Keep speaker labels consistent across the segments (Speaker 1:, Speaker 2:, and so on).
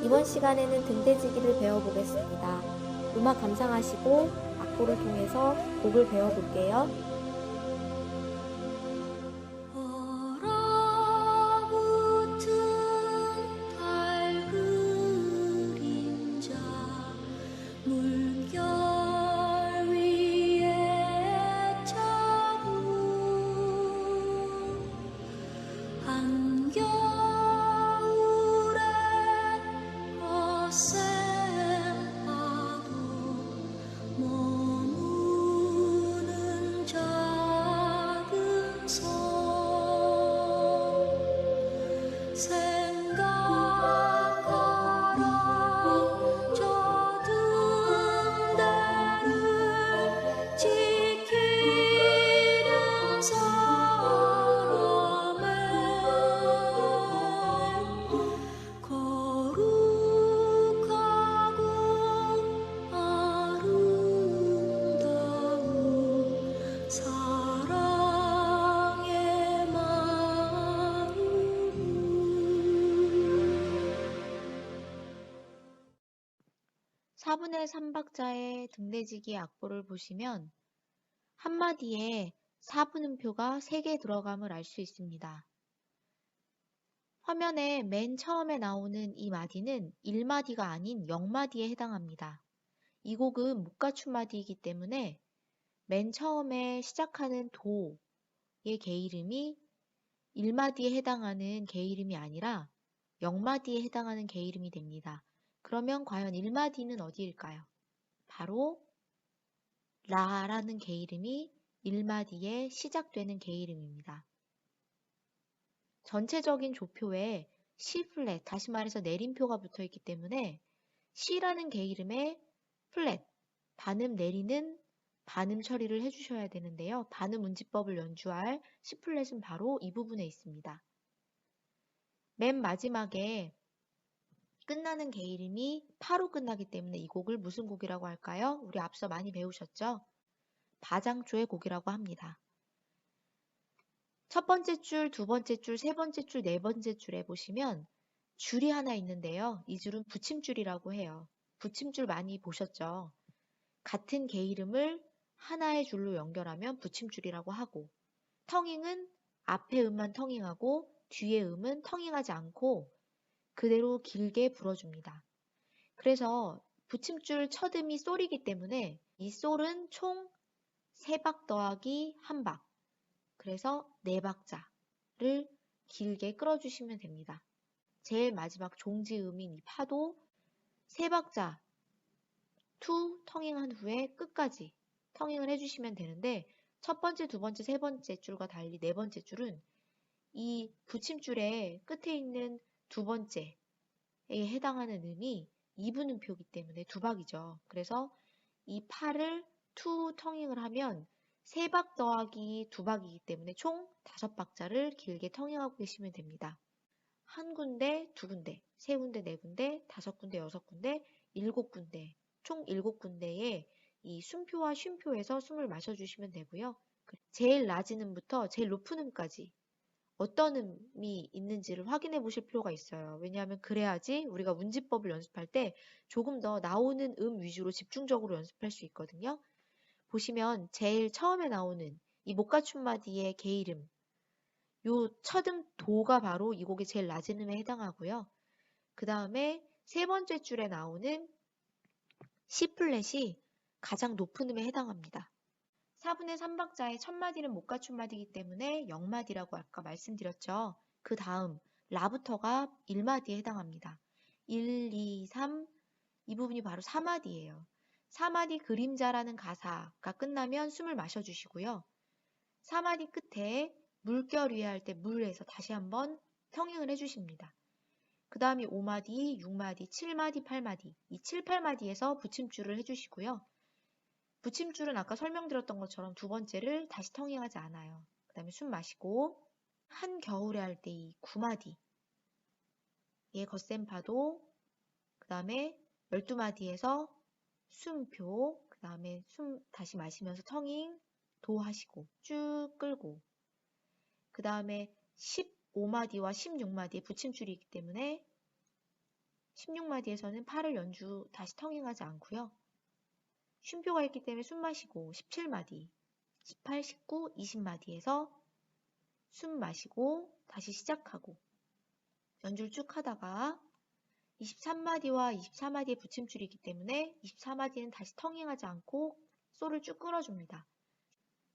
Speaker 1: 이번 시간에는 등대지기를 배워보겠습니다. 음악 감상하시고 악보를 통해서 곡을 배워볼게요.
Speaker 2: 사분의 3박자의 등대지기 악보를 보시면 한마디에 4분음표가 3개 들어감을 알 수 있습니다. 화면에 맨 처음에 나오는 이 마디는 1마디가 아닌 0마디에 해당합니다. 이 곡은 목가춤마디이기 때문에 맨 처음에 시작하는 도의 개 이름이 1마디에 해당하는 개 이름이 아니라 0마디에 해당하는 개 이름이 됩니다. 그러면 과연 1마디는 어디일까요? 바로 라라는 개 이름이 1마디에 시작되는 개 이름입니다. 전체적인 조표에 C 플랫, 다시 말해서 내림표가 붙어 있기 때문에 C라는 개 이름에 플랫, 반음 내리는 반음 처리를 해주셔야 되는데요. 반음 운지법을 연주할 C 플랫은 바로 이 부분에 있습니다. 맨 마지막에 끝나는 개 이름이 파로 끝나기 때문에 이 곡을 무슨 곡이라고 할까요? 우리 앞서 많이 배우셨죠? 바장조의 곡이라고 합니다. 첫 번째 줄, 두 번째 줄, 세 번째 줄, 네 번째 줄에 보시면 줄이 하나 있는데요. 이 줄은 붙임줄이라고 해요. 붙임줄 많이 보셨죠? 같은 개 이름을 하나의 줄로 연결하면 붙임줄이라고 하고, 텅잉은 앞에 음만 텅잉하고 뒤에 음은 텅잉하지 않고 그대로 길게 불어줍니다. 그래서 붙임줄 첫 음이 솔이기 때문에 이 솔은 총 3박 더하기 1박, 그래서 4박자를 길게 끌어주시면 됩니다. 제일 마지막 종지음인 이 파도 3박자 투 텅잉한 후에 끝까지 텅잉을 해주시면 되는데, 첫 번째, 두 번째, 세 번째 줄과 달리 네 번째 줄은 이 붙임줄의 끝에 있는 두 번째에 해당하는 음이 2분음표이기 때문에 두 박이죠. 그래서 이 파를 투 텅잉을 하면 3박 더하기 2박이기 때문에 총 5박자를 길게 텅잉하고 계시면 됩니다. 한 군데, 두 군데, 세 군데, 네 군데, 5군데, 6군데, 7군데, 총 7군데의 이 숨표와 쉼표에서 숨을 마셔주시면 되고요. 제일 낮은 음부터 제일 높은 음까지 어떤 음이 있는지를 확인해 보실 필요가 있어요. 왜냐하면 그래야지 우리가 운지법을 연습할 때 조금 더 나오는 음 위주로 집중적으로 연습할 수 있거든요. 보시면 제일 처음에 나오는 이 목가춤마디의 개 이름, 요 첫음 도가 바로 이 곡의 제일 낮은 음에 해당하고요. 그 다음에 세 번째 줄에 나오는 C 플랫이 가장 높은 음에 해당합니다. 4분의 3박자의 첫 마디는 목가춤마디이기 때문에 0마디라고 아까 말씀드렸죠. 그 다음 라부터가 1마디에 해당합니다. 1, 2, 3, 이 부분이 바로 4마디예요. 4마디 그림자라는 가사가 끝나면 숨을 마셔주시고요. 4마디 끝에 물결 위에 할 때 물에서 다시 한번 텅잉을 해주십니다. 그 다음이 5마디, 6마디, 7마디, 8마디, 이 7, 8마디에서 붙임줄을 해주시고요. 붙임줄은 아까 설명드렸던 것처럼 두 번째를 다시 텅잉하지 않아요. 그 다음에 숨 마시고 한겨울에 할 때 이 9마디의 겉셈파도, 그 다음에 12마디에서 숨표, 그 다음에 숨 다시 마시면서 텅잉, 도 하시고 쭉 끌고, 그 다음에 15마디와 16마디의 붙임줄이 있기 때문에 16마디에서는 팔을 연주 다시 텅잉하지 않고요. 쉼표가 있기 때문에 숨 마시고 17마디, 18, 19, 20마디에서 숨 마시고 다시 시작하고 연주를 쭉 하다가 23마디와 24마디의 붙임줄이기 때문에 24마디는 다시 텅잉하지 않고 솔을 쭉 끌어줍니다.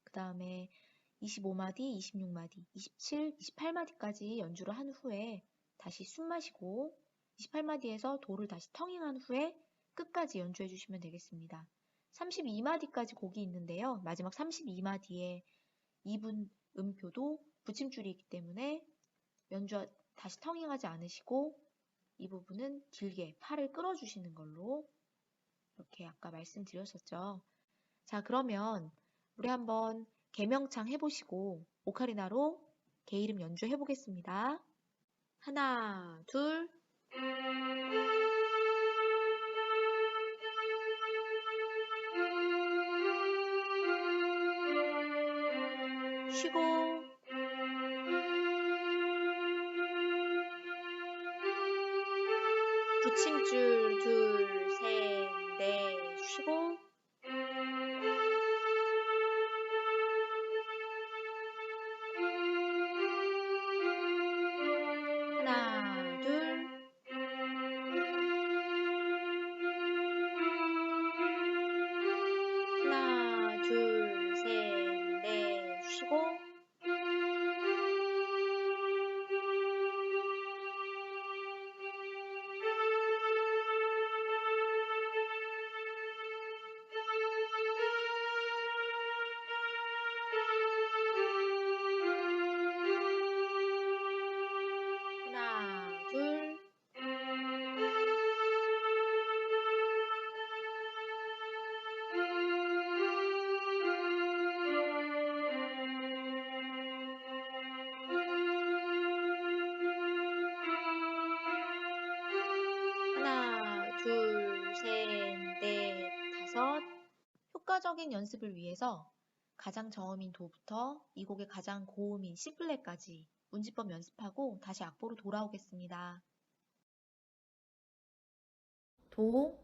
Speaker 2: 그 다음에 25마디, 26마디, 27, 28마디까지 연주를 한 후에 다시 숨 마시고 28마디에서 도를 다시 텅잉한 후에 끝까지 연주해 주시면 되겠습니다. 32마디까지 곡이 있는데요. 마지막 32마디에 2분 음표도 붙임줄이 있기 때문에 연주 다시 텅잉하지 않으시고 이 부분은 길게 팔을 끌어주시는 걸로 이렇게 아까 말씀드렸었죠. 자, 그러면 우리 한번 개명창 해보시고 오카리나로 개 이름 연주해 보겠습니다. 하나, 둘, 쉬고 붙임줄 둘, 셋, 넷, 쉬고 하나, 둘, 하나, 둘, 셋, 넷, 쉬고 하나, 둘, 하나, 둘, 셋, 넷, 다섯. 효과적인 연습을 위해서 가장 저음인 도부터 이 곡의 가장 고음인 C플랫까지 운지법 연습하고 다시 악보로 돌아오겠습니다.
Speaker 1: 도,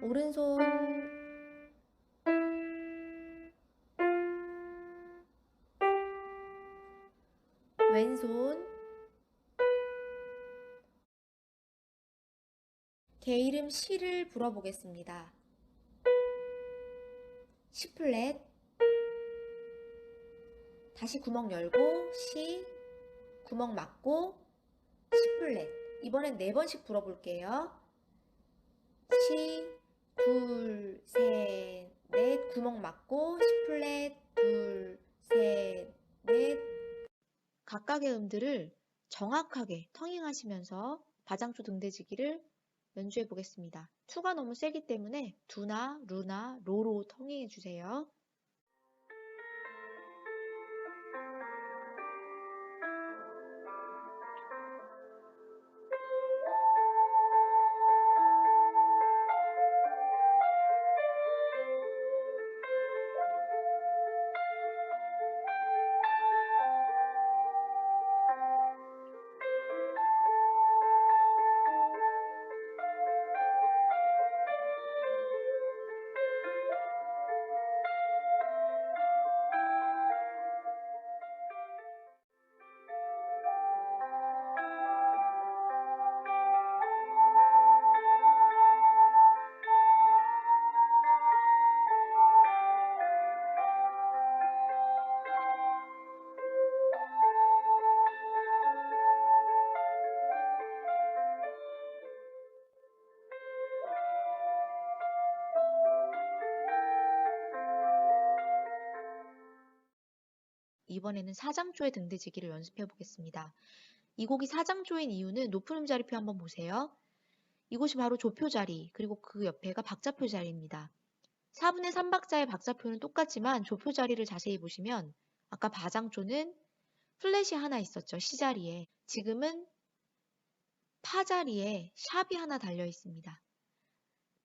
Speaker 1: 오른손, 왼손, 개 이름 C를 불어보겠습니다. C플랫, 다시 구멍 열고 C, 구멍 막고 C플랫. 이번엔 4번씩 불어볼게요. C, 둘, 셋, 넷, 구멍 막고 C플랫, 둘, 셋, 넷.
Speaker 2: 각각의 음들을 정확하게 텅잉하시면서 바장초 등대지기를 연주해 보겠습니다. 투가 너무 세기 때문에 두나 루나 로로 텅잉해 주세요. 이번에는 사장조의 등대지기를 연습해 보겠습니다. 이 곡이 사장조인 이유는 높은 음자리표 한번 보세요. 이곳이 바로 조표 자리, 그리고 그 옆에가 박자표 자리입니다. 4분의 3박자의 박자표는 똑같지만 조표 자리를 자세히 보시면 아까 바장조는 플랫이 하나 있었죠. C 자리에. 지금은 파 자리에 샵이 하나 달려 있습니다.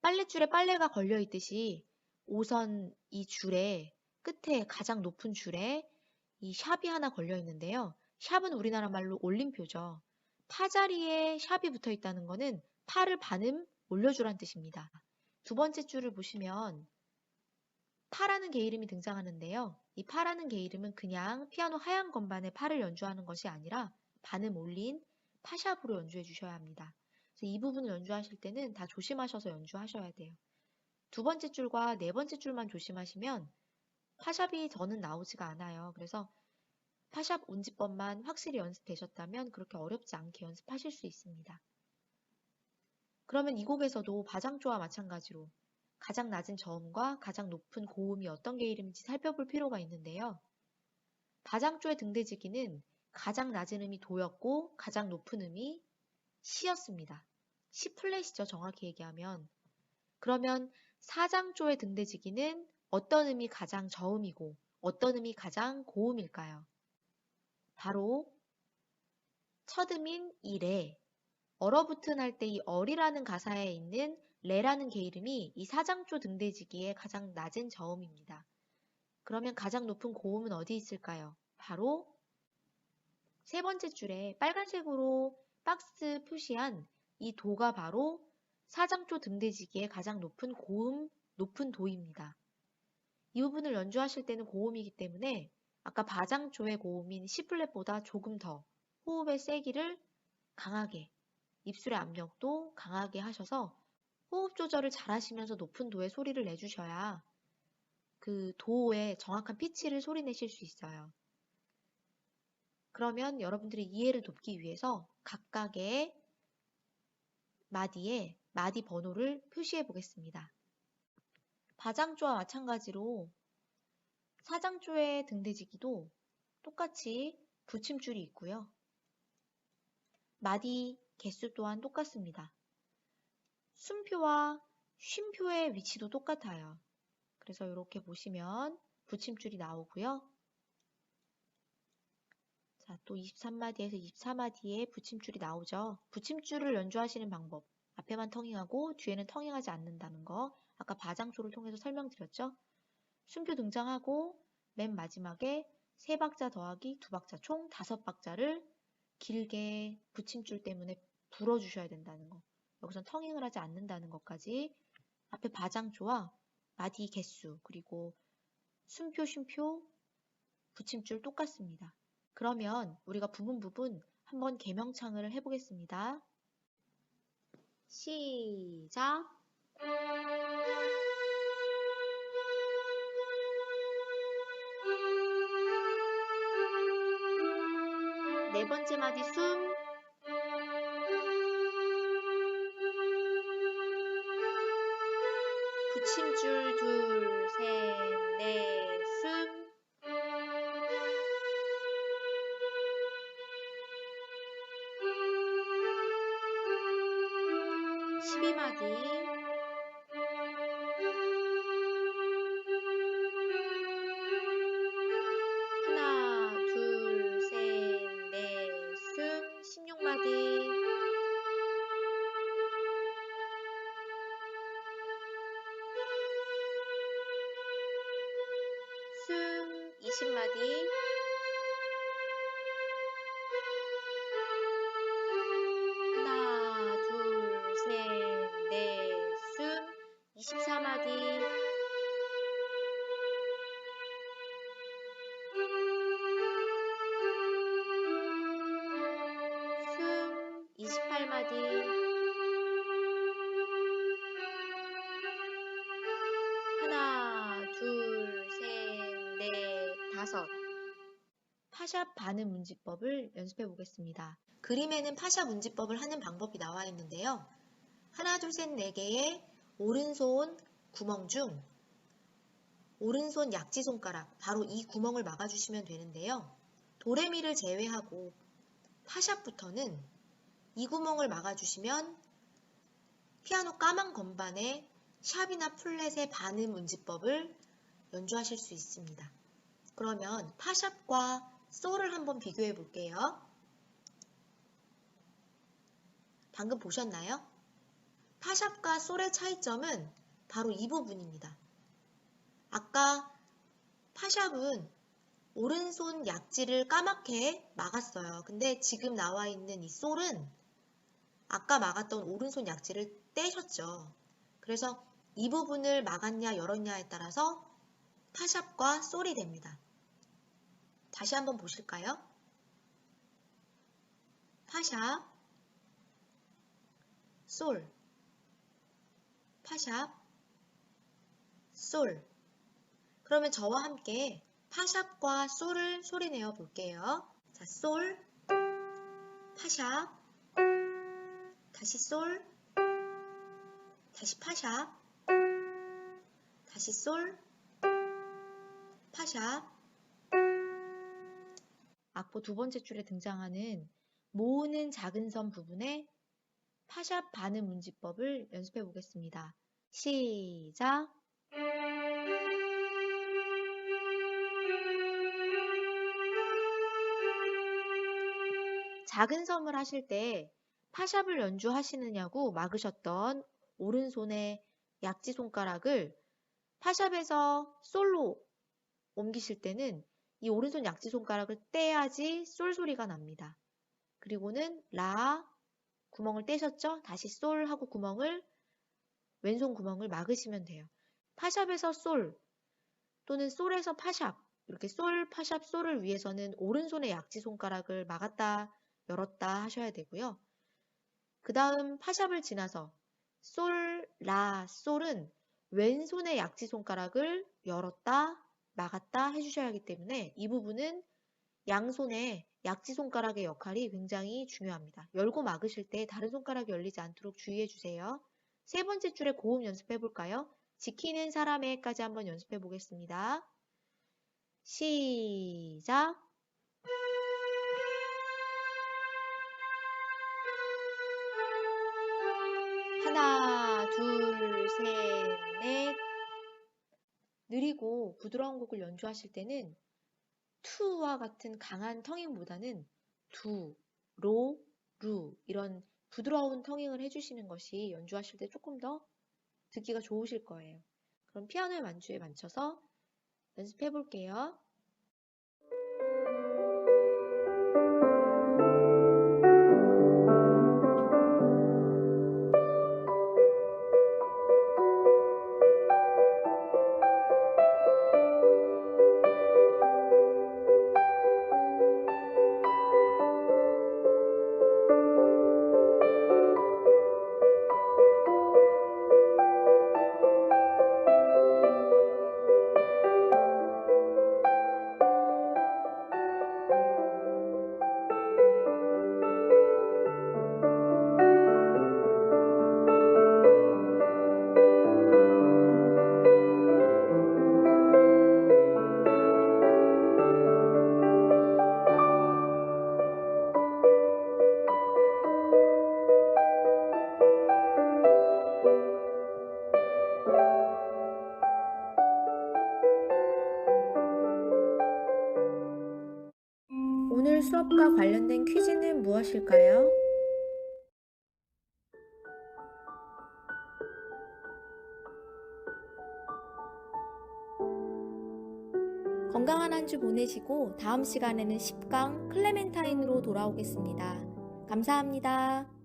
Speaker 2: 빨랫줄에 빨래가 걸려 있듯이 5선 이 줄에 끝에 가장 높은 줄에 이 샵이 하나 걸려 있는데요. 샵은 우리나라 말로 올림표죠. 파 자리에 샵이 붙어 있다는 거는 파를 반음 올려주란 뜻입니다. 두 번째 줄을 보시면 파라는 개 이름이 등장하는데요. 이 파라는 개 이름은 그냥 피아노 하얀 건반에 파를 연주하는 것이 아니라 반음 올린 파샵으로 연주해 주셔야 합니다. 그래서 이 부분을 연주하실 때는 다 조심하셔서 연주하셔야 돼요. 두 번째 줄과 네 번째 줄만 조심하시면 파샵이 더는 나오지가 않아요. 그래서 파샵 운지법만 확실히 연습되셨다면 그렇게 어렵지 않게 연습하실 수 있습니다. 그러면 이 곡에서도 바장조와 마찬가지로 가장 낮은 저음과 가장 높은 고음이 어떤 게 이름인지 살펴볼 필요가 있는데요. 바장조의 등대지기는 가장 낮은 음이 도였고 가장 높은 음이 시였습니다. 시 플랫이죠, 정확히 얘기하면. 그러면 사장조의 등대지기는 어떤 음이 가장 저음이고 어떤 음이 가장 고음일까요? 바로 첫 음인 이 레, 얼어붙은 할 때 이 얼이라는 가사에 있는 레라는 개 이름이 이 사장조 등대지기의 가장 낮은 저음입니다. 그러면 가장 높은 고음은 어디 있을까요? 바로 세 번째 줄에 빨간색으로 박스 표시한 이 도가 바로 사장조 등대지기의 가장 높은 고음, 높은 도입니다. 이 부분을 연주하실 때는 고음이기 때문에 아까 바장조의 고음인 C플랫보다 조금 더 호흡의 세기를 강하게, 입술의 압력도 강하게 하셔서 호흡 조절을 잘 하시면서 높은 도의 소리를 내주셔야 그 도의 정확한 피치를 소리내실 수 있어요. 그러면 여러분들의 이해를 돕기 위해서 각각의 마디에 마디 번호를 표시해 보겠습니다. 바장조와 마찬가지로 사장조의 등대지기도 똑같이 붙임줄이 있고요. 마디 개수 또한 똑같습니다. 숨표와 쉼표의 위치도 똑같아요. 그래서 이렇게 보시면 붙임줄이 나오고요. 자, 또 23마디에서 24마디에 붙임줄이 나오죠. 붙임줄을 연주하시는 방법. 앞에만 텅잉하고 뒤에는 텅잉하지 않는다는 거. 아까 바장조를 통해서 설명드렸죠. 숨표 등장하고 맨 마지막에 3박자 더하기 2박자 총 5박자를 길게 붙임줄 때문에 불어주셔야 된다는 거. 여기선 텅잉을 하지 않는다는 것까지 앞에 바장조와 마디 개수 그리고 숨표, 쉼표, 붙임줄 똑같습니다. 그러면 우리가 부분 한번 개명창을 해보겠습니다. 시작! 네 번째 마디 숨, 붙임줄 둘, 셋, 넷, 숨, 12마디, 하나, 둘, 셋, 넷, 숨, 16마디, 숨, 20마디, 하나, 둘, 셋, 넷, 숨, 24마디, 숨, 28마디, 하나, 둘, 셋, 넷, 다섯. 파샵 반음 문지법을 연습해 보겠습니다. 그림에는 파샵 문지법을 하는 방법이 나와 있는데요. 하나, 둘, 셋, 네 개의 오른손 구멍 중 오른손 약지손가락, 바로 이 구멍을 막아주시면 되는데요. 도레미를 제외하고 파샵부터는 이 구멍을 막아주시면 피아노 까만 건반에 샵이나 플랫의 반음 문지법을 연주하실 수 있습니다. 그러면 파샵과 솔을 한번 비교해 볼게요. 방금 보셨나요? 파샵과 솔의 차이점은 바로 이 부분입니다. 아까 파샵은 오른손 약지를 까맣게 막았어요. 근데 지금 나와 있는 이 솔은 아까 막았던 오른손 약지를 떼셨죠. 그래서 이 부분을 막았냐 열었냐에 따라서 파샵과 솔이 됩니다. 다시 한번 보실까요? 파샵, 솔, 파샵, 솔. 그러면 저와 함께 파샵과 솔을 소리내어 볼게요. 자, 솔, 파샵, 다시 솔, 다시 파샵, 다시 솔, 파샵. 악보 두 번째 줄에 등장하는 모으는 작은 선 부분에 파샵 반음 문지법을 연습해 보겠습니다. 시작! 작은 섬을 하실 때 파샵을 연주하시느냐고 막으셨던 오른손의 약지 손가락을 파샵에서 솔로 옮기실 때는 이 오른손 약지 손가락을 떼야지 솔 소리가 납니다. 그리고는 라 구멍을 떼셨죠? 다시 솔 하고 구멍을 왼손 구멍을 막으시면 돼요. 파샵에서 솔 또는 솔에서 파샵 이렇게 솔, 파샵, 솔을 위해서는 오른손의 약지 손가락을 막았다 열었다 하셔야 되고요. 그 다음 파샵을 지나서 솔, 라, 솔은 왼손의 약지 손가락을 열었다 막았다 해주셔야 하기 때문에 이 부분은 양손의 약지 손가락의 역할이 굉장히 중요합니다. 열고 막으실 때 다른 손가락이 열리지 않도록 주의해 주세요. 세 번째 줄에 고음 연습해 볼까요? 지키는 사람에까지 한번 연습해 보겠습니다. 시작! 하나, 둘, 셋, 넷. 느리고 부드러운 곡을 연주하실 때는 투와 같은 강한 텅잉보다는 두, 로, 루 이런 부드러운 텅잉을 해주시는 것이 연주하실 때 조금 더 듣기가 좋으실 거예요. 그럼 피아노의 만주에 맞춰서 연습해 볼게요. 오늘 수업과 관련된 퀴즈는 무엇일까요? 건강한 한 주 보내시고 다음 시간에는 10강 클레멘타인으로 돌아오겠습니다. 감사합니다.